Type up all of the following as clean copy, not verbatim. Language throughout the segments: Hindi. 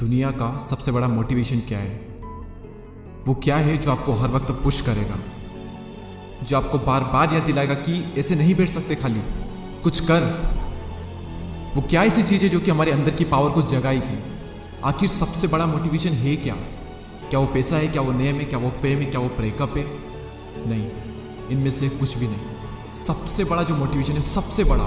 दुनिया का सबसे बड़ा मोटिवेशन क्या है? वो क्या है जो आपको हर वक्त पुश करेगा, जो आपको बार बार याद दिलाएगा कि ऐसे नहीं बैठ सकते, खाली कुछ कर। वो क्या ऐसी चीज़ है जो कि हमारे अंदर की पावर को जगाएगी? आखिर सबसे बड़ा मोटिवेशन है क्या? क्या वो पैसा है? क्या वो नेम है? क्या वो फेम है? क्या वो ब्रेकअप है? नहीं, इनमें से कुछ भी नहीं। सबसे बड़ा जो मोटिवेशन है, सबसे बड़ा,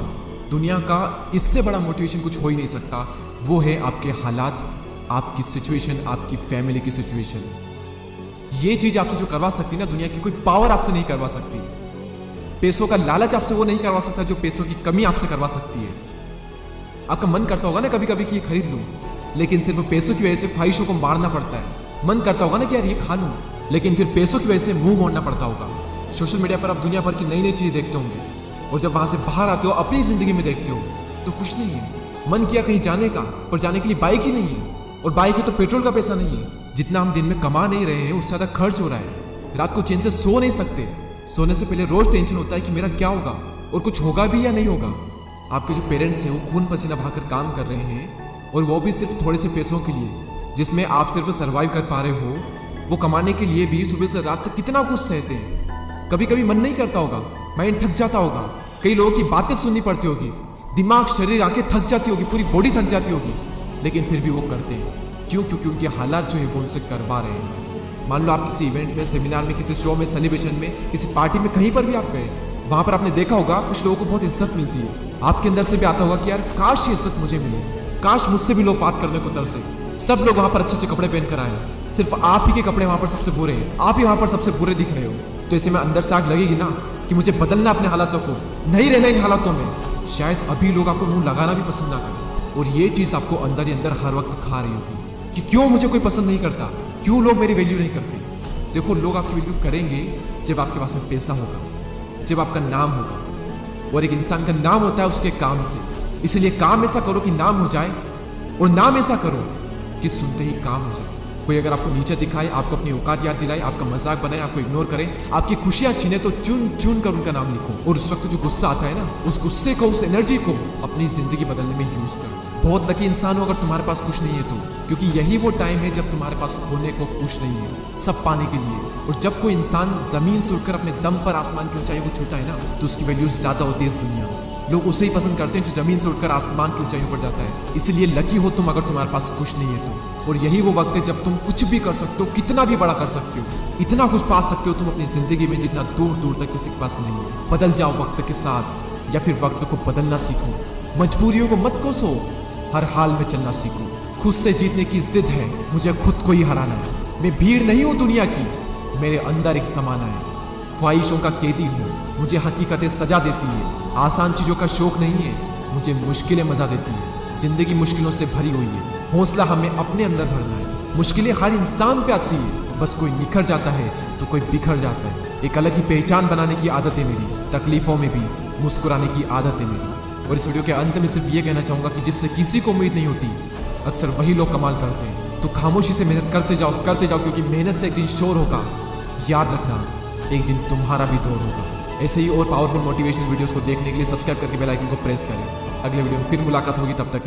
दुनिया का इससे बड़ा मोटिवेशन कुछ हो ही नहीं सकता। वो है आपके हालात, आपकी सिचुएशन, आपकी फैमिली की सिचुएशन। ये चीज आपसे जो करवा सकती ना, दुनिया की कोई पावर आपसे नहीं करवा सकती। पैसों का लालच आपसे वो नहीं करवा सकता जो पैसों की कमी आपसे करवा सकती है। आपका मन करता होगा ना कभी कभी कि ये खरीद लूं, लेकिन सिर्फ पैसों की वजह से ख्वाहिशों को मारना पड़ता है। मन करता होगा ना कि यार ये खा लूं, लेकिन फिर पैसों की वजह से मुंह मोड़ना पड़ता होगा। सोशल मीडिया पर आप दुनिया भर की नई नई चीजें देखते होंगे, और जब वहां से बाहर आते हो, अपनी जिंदगी में देखते हो, तो कुछ नहीं है। मन किया कहीं जाने का, पर जाने के लिए बाइक ही नहीं है, और बाइक है तो पेट्रोल का पैसा नहीं है। जितना हम दिन में कमा नहीं रहे हैं, उससे ज्यादा खर्च हो रहा है। रात को चैन से सो नहीं सकते। सोने से पहले रोज टेंशन होता है कि मेरा क्या होगा, और कुछ होगा भी या नहीं होगा। आपके जो पेरेंट्स हैं वो खून पसीना बहाकर काम कर रहे हैं, और वो भी सिर्फ थोड़े से पैसों के लिए, जिसमें आप सिर्फ सर्वाइव कर पा रहे हो। वो कमाने के लिए भी सुबह से रात तक कितना कुछ सहते हैं। कभी कभी मन नहीं करता होगा, माइंड थक जाता होगा, कई लोगों की बातें सुननी पड़ती होगी, दिमाग, शरीर, आंखें थक जाती होगी, पूरी बॉडी थक जाती होगी, लेकिन फिर भी वो करते हैं। क्यों? क्योंकि उनके हालात जो है वो उनसे करवा रहे हैं। मान लो आप किसी इवेंट में, सेमिनार में, किसी शो में, सेलिब्रेशन में, किसी पार्टी में, कहीं पर भी आप गए, वहां पर आपने देखा होगा कुछ लोगों को बहुत इज्जत मिलती है। आपके अंदर से भी आता होगा कि यार काश ये इज्जत मुझे मिले, काश मुझसे भी लोग बात करने को तरसे। सब लोग वहां पर अच्छे अच्छे कपड़े पहन कर आए, सिर्फ आप ही के कपड़े वहां पर सबसे बुरे हैं, आप ही वहां पर सबसे बुरे दिख रहे हो। तो ऐसे में अंदर से आग लगेगी ना कि मुझे बदलना अपने हालातों को, नहीं रहना इन हालातों में। शायद अभी लोग आपको मुंह लगाना भी पसंद ना करें, और ये चीज आपको अंदर ही अंदर हर वक्त खा रही होगी कि क्यों मुझे कोई पसंद नहीं करता, क्यों लोग मेरी वैल्यू नहीं करते। देखो, लोग आपकी वैल्यू करेंगे जब आपके पास में पैसा होगा, जब आपका नाम होगा, और एक इंसान का नाम होता है उसके काम से। इसलिए काम ऐसा करो कि नाम हो जाए, और नाम ऐसा करो कि सुनते ही काम हो जाए। कोई अगर आपको नीचे दिखाए, आपको अपनी औकात याद दिलाए, आपका मजाक बनाए, आपको इग्नोर करे, आपकी खुशियां छीने, तो चुन चुन कर उनका नाम लिखो। और उस वक्त जो गुस्सा आता है ना, उस गुस्से को, उस एनर्जी को अपनी जिंदगी बदलने में यूज करो। बहुत लकी इंसान हो अगर तुम्हारे पास कुछ नहीं है तो, क्योंकि यही वो टाइम है जब तुम्हारे पास खोने को कुछ नहीं है, सब पाने के लिए। और जब कोई इंसान जमीन से उठकर अपने दम पर आसमान की ऊंचाइयों को छूता है ना, तो उसकी वैल्यू ज्यादा होती है इस दुनिया में। लोग उसे ही पसंद करते हैं जो जमीन से उठकर आसमान की ऊंचाइयों पर जाता है। इसलिए लकी हो तुम अगर तुम्हारे पास कुछ नहीं है तो। और यही वो वक्त है जब तुम कुछ भी कर सकते हो, कितना भी बड़ा कर सकते हो, इतना कुछ पा सकते हो तुम अपनी जिंदगी में जितना दूर दूर तक किसी के पास नहीं है। बदल जाओ वक्त के साथ, या फिर वक्त को बदलना सीखो। मजबूरियों को मत कोसो, हर हाल में चलना सीखो। खुद से जीतने की जिद है, मुझे खुद को ही हराना है। मैं भीड़ नहीं हूं दुनिया की, मेरे अंदर एक समाना है। ख्वाहिशों का कैदी हूँ, मुझे हकीकतें सजा देती है। आसान चीजों का शौक नहीं है, मुझे मुश्किलें मजा देती है। जिंदगी मुश्किलों से भरी हुई है, हौसला हमें अपने अंदर भरना है। मुश्किलें हर इंसान पे आती है, बस कोई निखर जाता है तो कोई बिखर जाता है। एक अलग ही पहचान बनाने की आदत है मेरी, तकलीफों में भी मुस्कुराने की आदत है मेरी। और इस वीडियो के अंत में सिर्फ ये कहना चाहूंगा कि जिससे किसी को उम्मीद नहीं होती, अक्सर वही लोग कमाल करते हैं। तो खामोशी से मेहनत करते जाओ, क्योंकि मेहनत से एक दिन शोर होगा। याद रखना, एक दिन तुम्हारा भी दौर होगा। ऐसे ही और पावरफुल मोटिवेशनल वीडियोस को देखने के लिए सब्सक्राइब करके बेल आइकन को प्रेस करें। अगले वीडियो में फिर मुलाकात होगी, तब तक